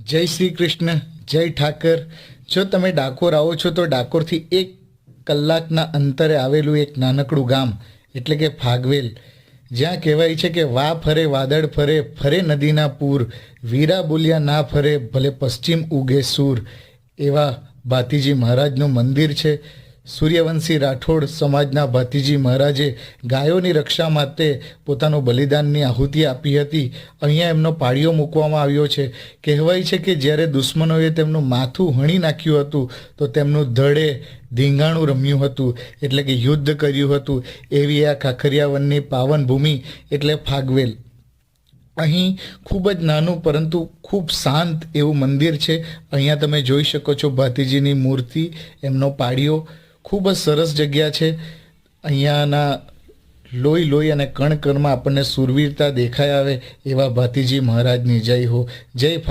જય શ્રી કૃષ્ણ, જય ઠાકર. જો તમે ડાકોર આવો છો તો ડાકોરથી 1 કલાકના અંતરે આવેલું એક નાનકડું ગામ એટલે કે ફાગવેલ, જ્યાં કહેવાય છે કે વા ફરે વાદળ ફરે, ફરે નદીના પૂર, વીરા બોલ્યા ના ફરે, ભલે પશ્ચિમ ઉગે સૂર. એવા ભાતીજી મહારાજનું મંદિર છે. સૂર્યવંશી રાઠોડ સમાજના ભાતીજી મહારાજે ગાયોની રક્ષા માટે પોતાનું બલિદાનની આહુતિ આપી હતી. અહીંયા એમનો પાળિયો મૂકવામાં આવ્યો છે. કહેવાય છે કે જ્યારે દુશ્મનોએ તેમનું માથું હણી નાખ્યું હતું તો તેમનું ધડે ધીંગાણું રમ્યું હતું, એટલે કે યુદ્ધ કર્યું હતું. એવી આ ખાખરિયા વનની પાવન ભૂમિ એટલે ફાગવેલ. અહીં ખૂબ જ નાનું પરંતુ ખૂબ શાંત એવું મંદિર છે. અહીંયા તમે જોઈ શકો છો ભાતીજીની મૂર્તિ, એમનો પાળિયો. ખૂબ જ સરસ જગ્યા છે. અહીંયાના લોહી લોહી અને કણ કણમાં આપણને સુરવીરતા દેખાઈ આવે એવા ભાતીજી મહારાજની જય હો. જય ફાગવેલ.